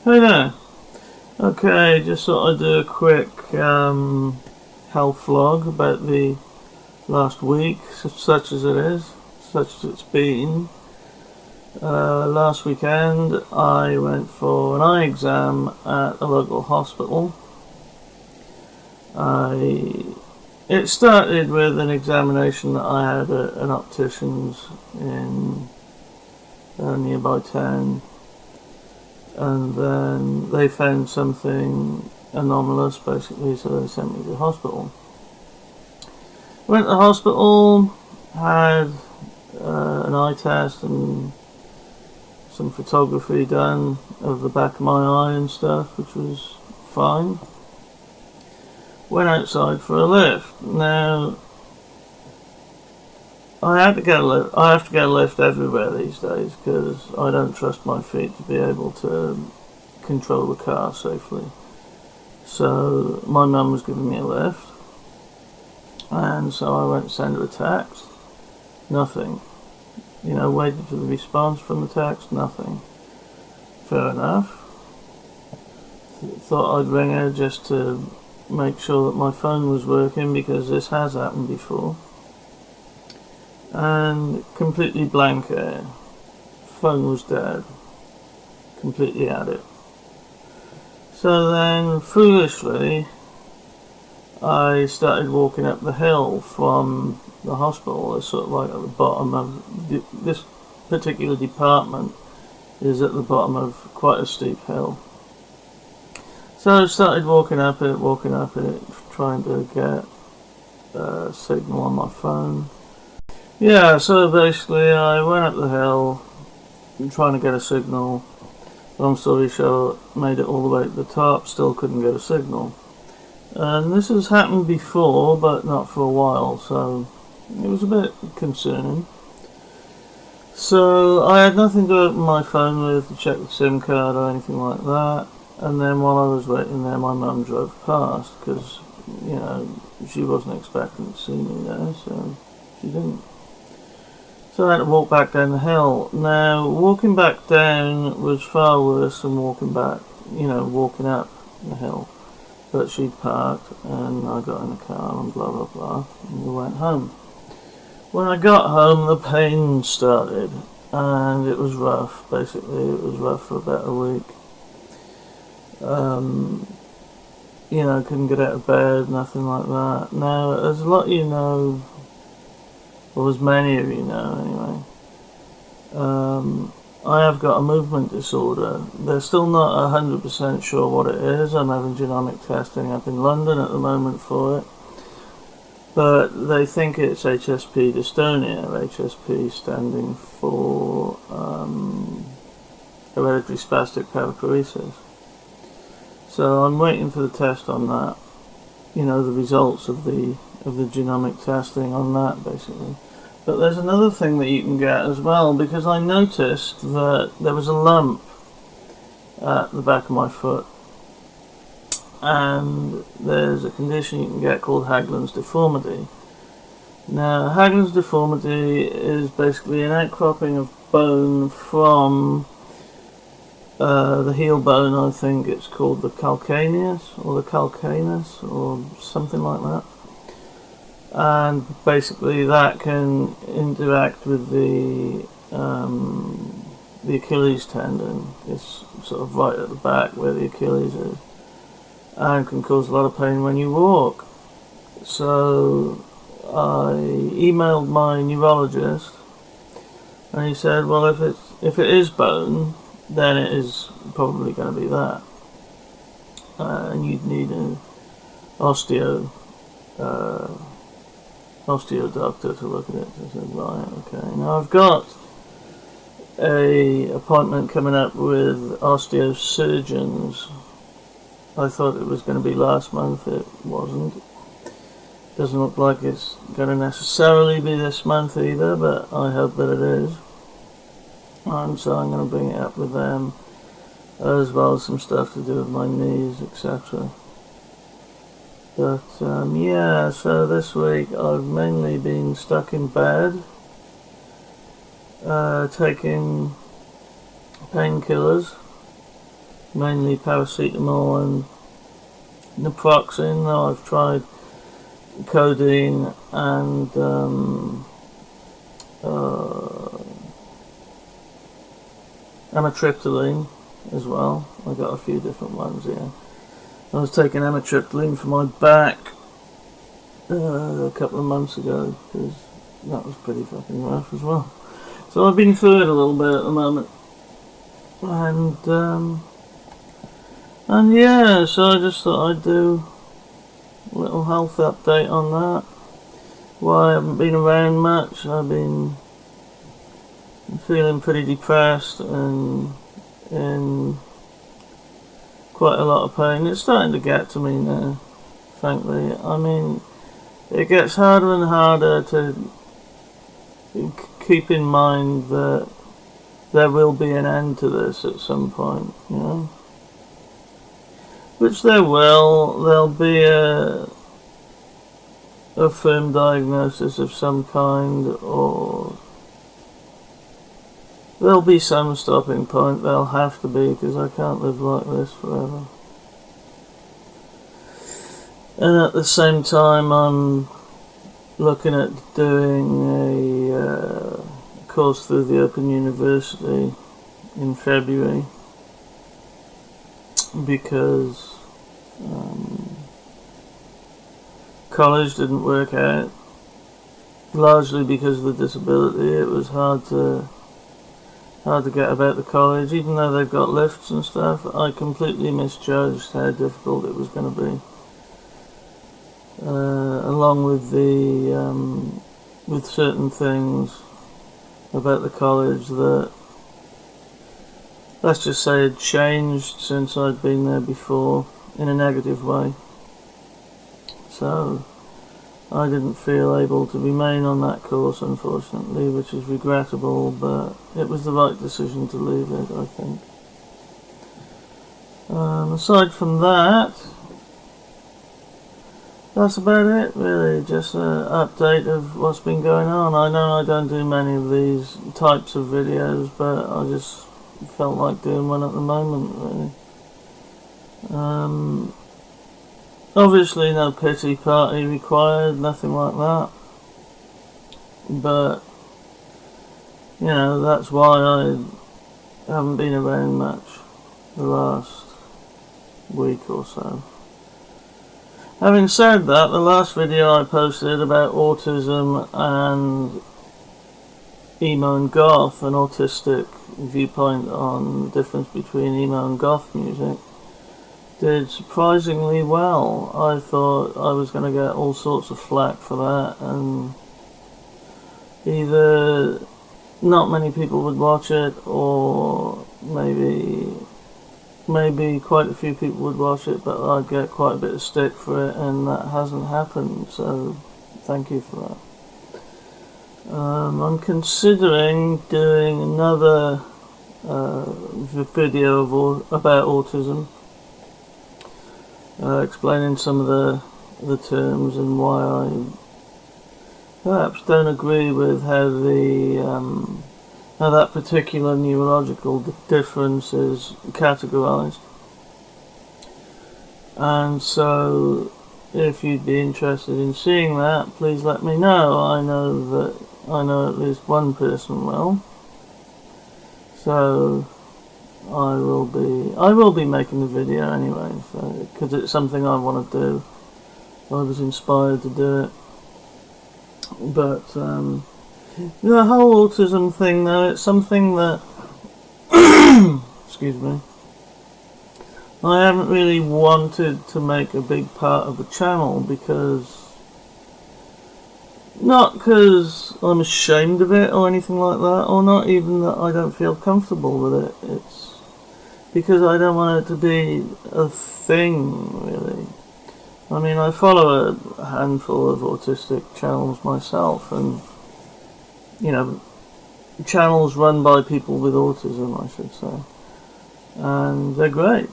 Hey there. Okay, just thought I'd do a quick health vlog about the last week, such as it is, such as it's been. Last weekend I went for an eye exam at a local hospital. It started with an examination that I had at an optician's in a nearby town, and then they found something anomalous basically, so they sent me to the hospital. Went to the hospital, had an eye test and some photography done of the back of my eye and stuff, which was fine. Went outside for a lift. Now, I have to get a lift everywhere these days because I don't trust my feet to be able to control the car safely. So my mum was giving me a lift, and so I went to send her a text. Nothing. Waited for the response from the text. Nothing. Fair enough. Thought I'd ring her just to make sure that my phone was working, because this has happened before. And completely blank air. Phone was dead. Completely at it. So then, foolishly, I started walking up the hill from the hospital. It's sort of like at the bottom of this particular department is at the bottom of quite a steep hill. So I started walking up it, trying to get a signal on my phone. Yeah, so basically I went up the hill trying to get a signal. Long story short, made it all the way to the top, still couldn't get a signal. And this has happened before, but not for a while, so it was a bit concerning. So I had nothing to open my phone with to check the SIM card or anything like that. And then while I was waiting there, my mum drove past, because, she wasn't expecting to see me there, so she didn't. So I had to walk back down the hill. Now, walking back down was far worse than walking up the hill. But she'd parked, and I got in the car and blah blah blah, and we went home. When I got home, the pain started, and it was rough. Basically, it was rough for about a week. Couldn't get out of bed, nothing like that. Now, as a lot of you know, or as many of you know anyway, I have got a movement disorder. They're still not 100% sure what it is. I'm having genomic testing up in London at the moment for it. But they think it's HSP dystonia, HSP standing for hereditary spastic periparesis. So I'm waiting for the test on that. The results of the genomic testing on that, basically. But there's another thing that you can get as well, because I noticed that there was a lump at the back of my foot, and there's a condition you can get called Haglund's deformity. Now, Haglund's deformity is basically an outcropping of bone from the heel bone. I think it's called the calcaneus, or the calcanus, or something like that. And basically that can interact with the Achilles tendon. It's sort of right at the back where the Achilles is, and can cause a lot of pain when you walk. So I emailed my neurologist, and he said, well, if it is bone, then it is probably going to be that, and you'd need an osteo doctor to look at it. So I said, right, okay. Now I've got a appointment coming up with osteosurgeons. I thought it was going to be last month. It wasn't. Doesn't look like it's going to necessarily be this month either, but I hope that it is. And so I'm going to bring it up with them, as well as some stuff to do with my knees, etc. But so this week I've mainly been stuck in bed, taking painkillers, mainly paracetamol and naproxen, though I've tried codeine and amitriptyline as well. I got a few different ones here. I was taking amitriptyline for my back a couple of months ago because that was pretty fucking rough as well. So I've been through it a little bit at the moment, and yeah, so I just thought I'd do a little health update on that. Why I haven't been around much. I've been feeling pretty depressed and in quite a lot of pain. It's starting to get to me now, frankly. I mean, it gets harder and harder to keep in mind that there will be an end to this at some point, you know? Which there will. There'll be a firm diagnosis of some kind, or there'll be some stopping point. There'll have to be, because I can't live like this forever. And at the same time, I'm looking at doing a course through the Open University in February, because college didn't work out, largely because of the disability. It was hard to get about the college, even though they've got lifts and stuff. I completely misjudged how difficult it was going to be. Along with with certain things about the college that, let's just say, had changed since I'd been there before in a negative way. So I didn't feel able to remain on that course, unfortunately, which is regrettable, but it was the right decision to leave it, I think. Aside from that, that's about it, really. Just an update of what's been going on. I know I don't do many of these types of videos, but I just felt like doing one at the moment, really. Obviously no pity party required, nothing like that. But, you know, that's why I haven't been around much the last week or so. Having said that, the last video I posted about autism and emo and goth, an autistic viewpoint on the difference between emo and goth music, did surprisingly well. I thought I was going to get all sorts of flack for that, and either not many people would watch it, or maybe quite a few people would watch it, but I'd get quite a bit of stick for it, and that hasn't happened, so thank you for that. I'm considering doing another video about autism, explaining some of the terms and why I perhaps don't agree with how that particular neurological difference is categorized. And so, if you'd be interested in seeing that, please let me know. I know at least one person will. So I will be making the video anyway, because it's something I want to do. I was inspired to do it. But the whole autism thing, though, it's something that excuse me, I haven't really wanted to make a big part of the channel, not because I'm ashamed of it or anything like that, or not even that I don't feel comfortable with it. It's because I don't want it to be a thing, really. I mean, I follow a handful of autistic channels myself, and, you know, channels run by people with autism, I should say. And they're great.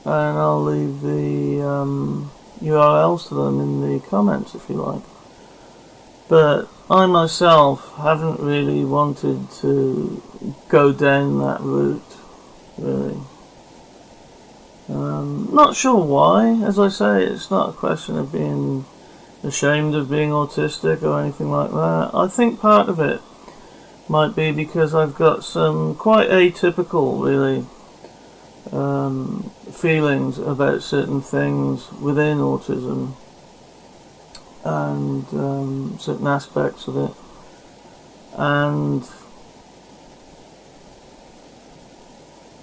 And I'll leave the URLs to them in the comments if you like. But I myself haven't really wanted to go down that route, really. Not sure why. As I say, it's not a question of being ashamed of being autistic or anything like that. I think part of it might be because I've got some quite atypical, really, feelings about certain things within autism and certain aspects of it. And,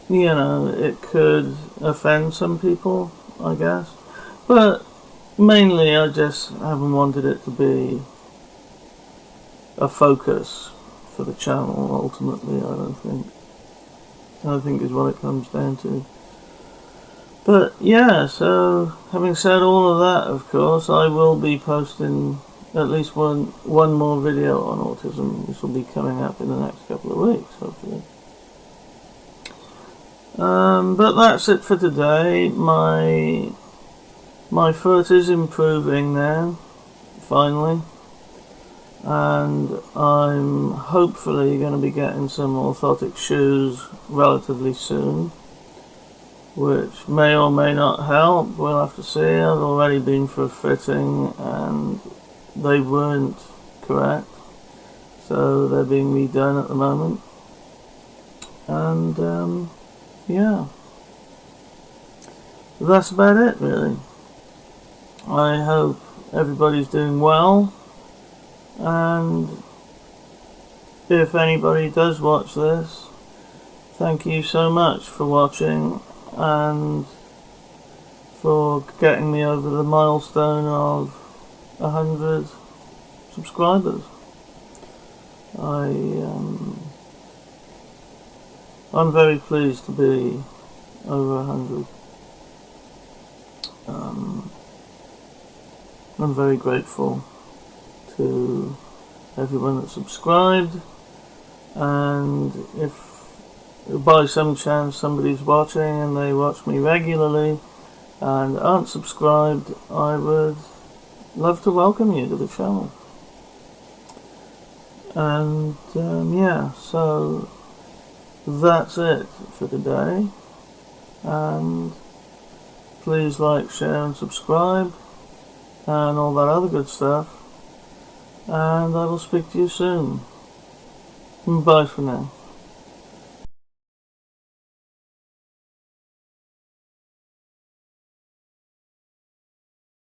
you know, it could offend some people, I guess. But mainly I just haven't wanted it to be a focus for the channel, ultimately. I think is what it comes down to. But yeah, so having said all of that, of course, I will be posting at least one more video on autism, which will be coming up in the next couple of weeks, hopefully. But that's it for today. My foot is improving now, finally, and I'm hopefully going to be getting some orthotic shoes relatively soon, which may or may not help. We'll have to see. I've already been for a fitting and they weren't correct, so they're being redone at the moment. And yeah, that's about it, really. I hope everybody's doing well, and if anybody does watch this, thank you so much for watching and for getting me over the milestone of 100 subscribers. I'm very pleased to be over 100. I'm very grateful to everyone that subscribed, and if by some chance somebody's watching and they watch me regularly and aren't subscribed, I would love to welcome you to the channel. And yeah, so that's it for today, and please like, share and subscribe and all that other good stuff, and I will speak to you soon. Bye for now.